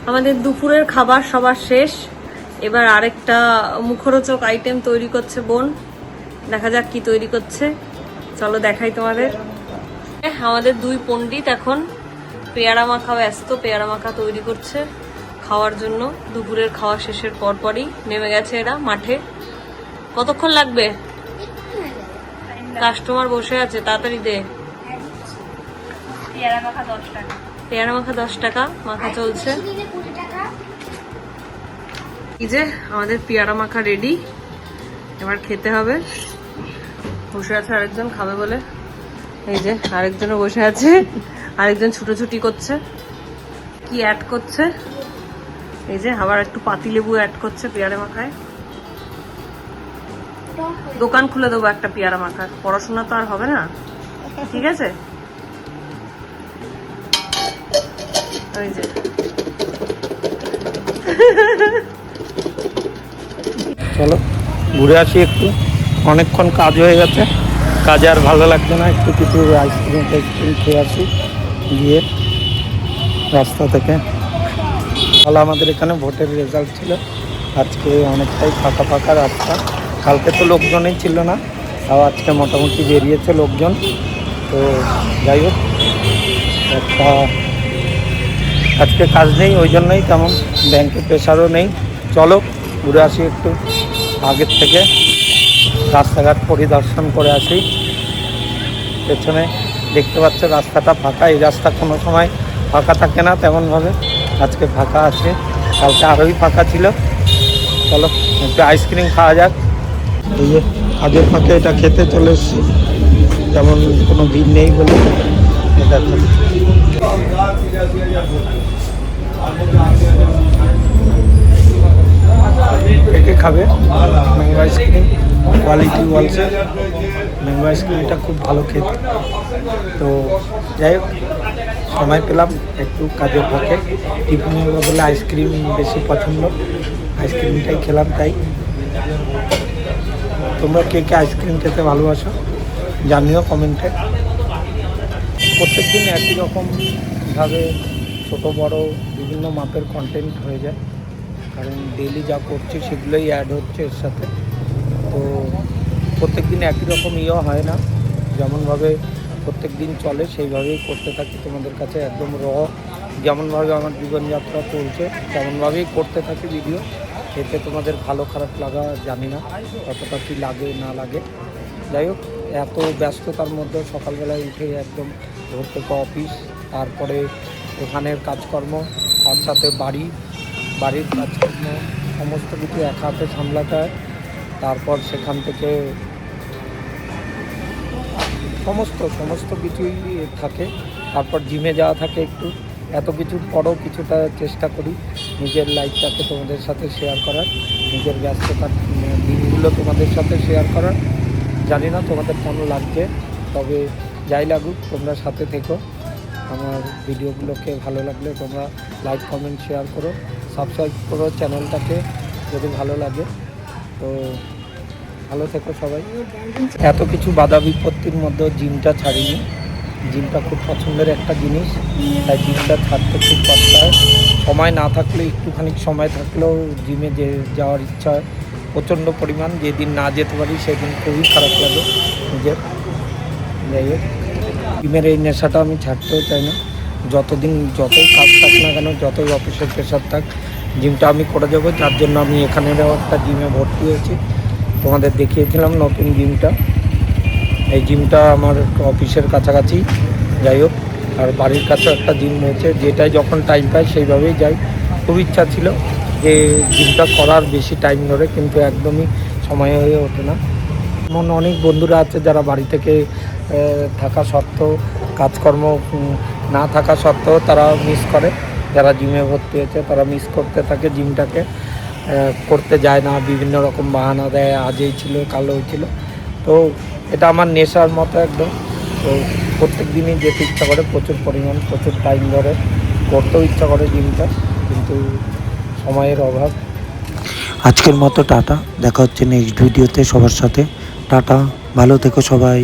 আমাদের দুপুরের খাবার সবার শেষ। এবার আরেকটা মুখরোচক আইটেম তৈরি করছে বোন। দেখা যাক কি তৈরি করছে, চলো দেখাই তোমাদের। আমাদের দুই পণ্ডিত এখন পেয়ারা মাখা ব্যস্ত, পেয়ারা মাখা তৈরি করছে খাওয়ার জন্য। দুপুরের খাওয়া শেষের পরপরই নেমে গেছে এরা মাঠে। কতক্ষণ লাগবে? কাস্টমার বসে আছে, তাড়াতাড়ি দে। পেয়ারা মাখা 10 টাকা। পেয়ারা মাখা 10 টাকা, মাখা চলছে। এই যে আমাদের পেয়ারা মাখা রেডি, এবার খেতে হবে। বসে আছে আরেকজন খাবে বলে, এই যে আরেকজনও বসে আছে, আরেকজন ছুটোছুটি করছে। কি অ্যাড করছে? এই যে আবার একটু পাতিলেবু অ্যাড করছে পেয়ারা মাখায়। দোকান খুলে দেবো একটা পেয়ারা মাখার, পড়াশোনা তো আর হবে না, ঠিক আছে? ওই যে চলো ঘুরে আসি একটু, অনেকক্ষণ কাজ হয়ে গেছে, কাজে আর ভালো লাগছে না। একটু কিছু আইসক্রিম টাইসক্রিম খেয়ে আসি গিয়ে রাস্তা থেকে। তাহলে আমাদের এখানে ভোটের রেজাল্ট ছিল, আজকে অনেকটাই ফাঁকা ফাঁকা রাস্তা। কালকে তো লোকজনই ছিল না, তাও আজকে মোটামুটি বেরিয়েছে লোকজন। তো যাই হোক, একটা আজকে কাজ নেই, ওই জন্যই তেমন ব্যাংকে প্রেশারও নেই। চলো ঘুরে আসি একটু আগের থেকে, রাস্তাঘাট পরিদর্শন করে আসি। পেছনে দেখতে পাচ্ছ রাস্তাটা ফাঁকা, এই রাস্তা কোনো সময় ফাঁকা থাকে না তেমনভাবে, আজকে ফাঁকা আছে, কালকে আরোই ফাঁকা ছিল। চলো একটু আইসক্রিম খাওয়া যাক। এই যে কাজের ফাঁকে এটা খেতে চলে এসেছি, তেমন কোনো ভিড় নেই বলে। এটা একে খাবে ম্যাঙ্গো আইসক্রিম, কোয়ালিটি বলছে ম্যাঙ্গো আইসক্রিমটা খুব ভালো খেতে। তো যাই হোক, সময় পেলাম একটু কাজের ফাঁকে, টিফিনের বদলে আইসক্রিম বেশি পছন্দ, আইসক্রিমটাই খেলাম। তাই তোমরা কে কে আইসক্রিম খেতে ভালোবাসো জানিও কমেন্টে। প্রত্যেকদিন একই রকমভাবে ছোটো বড় বিভিন্ন মাপের কন্টেন্ট হয়ে যায়, কারণ ডেইলি যা করছি সেগুলোই অ্যাড হচ্ছে এর সাথে। তো প্রত্যেক দিন একই রকম হয় না, যেমনভাবে প্রত্যেক দিন চলে সেইভাবেই করতে থাকি তোমাদের কাছে, একদম যেমনভাবে আমার জীবনযাত্রা চলছে তেমনভাবেই করতে থাকি ভিডিও। এতে তোমাদের ভালো খারাপ লাগা জানি না, কতটা কী লাগে না লাগে। যাই হোক, এত ব্যস্ততার মধ্যে সকালবেলায় উঠে একদম ভোর থেকে অফিস, তারপরে ওখানের কাজকর্ম, তার সাথে বাড়ির কাজকর্ম, সমস্ত কিছু এক হাতে সামলাতে হয়। তারপর সেখান থেকে সমস্ত কিছুই থাকে। তারপর জিমে যাওয়া থাকে একটু, এত কিছুর পরও কিছুটা চেষ্টা করি নিজের লাইফটাকে তোমাদের সাথে শেয়ার করার, নিজের ব্যস্ততার দিনগুলো তোমাদের সাথে শেয়ার করার। জানি না তোমাদের কেমন লাগছে, তবে যাই লাগুক তোমরা সাথে থেকো। আমার ভিডিওগুলোকে ভালো লাগলে তোমরা লাইক কমেন্ট শেয়ার করো, সাবস্ক্রাইব করো চ্যানেলটাকে যদি ভালো লাগে। তো ভালো থেকো সবাই। এত কিছু বাধা বিপত্তির মধ্যেও জিমটা ছাড়িনি, জিমটা খুব পছন্দের একটা জিনিস, তাই জিমটা ছাড়তে খুব কষ্ট হয়। সময় না থাকলে, একটুখানি সময় থাকলেও জিমে যাওয়ার ইচ্ছা হয় প্রচণ্ড পরিমাণ। যেদিন না যেতে পারি সেদিন খুবই খারাপ লাগে নিজের। যাই হোক, জিমের এই নেশাটা আমি ছাড়তেও চাই না। যতই কাজ থাক না কেন, যতই অফিসের প্রেশার থাক, জিমটা আমি করে যাবো। যার জন্য আমি এখানেরও একটা জিমে ভর্তি হয়েছি, তোমাদের দেখিয়েছিলাম নতুন জিমটা। এই জিমটা আমার অফিসের কাছাকাছি, যাই হোক, আর বাড়ির কাছেও একটা জিম রয়েছে, যেটাই যখন টাইম পাই সেইভাবেই যাই। খুব ইচ্ছা ছিল যে জিমটা করার বেশি টাইম ধরে, কিন্তু একদমই সময় হয়ে ওঠে না। এমন অনেক বন্ধুরা আছে যারা বাড়ি থেকে থাকা সত্ত্বেও, কাজকর্ম না থাকা সত্ত্বেও তারা মিস করে, যারা জিমে ভর্তি হয়েছে তারা মিস করতে থাকে জিমটাকে, করতে যায় না, বিভিন্ন রকম বাহানা দেয়, আজই ছিল কাল হয়েছিল। তো এটা আমার নেশার মতো একদম। তো প্রত্যেক দিনই যেতে ইচ্ছা করে, প্রচুর টাইম ধরে করতেও ইচ্ছা করে জিমটা, কিন্তু সময়ের অভাব। আজকের মতো টাটা, দেখা হচ্ছে নেক্সট ভিডিওতে সবার সাথে। টাটা, ভালো থেকো সবাই।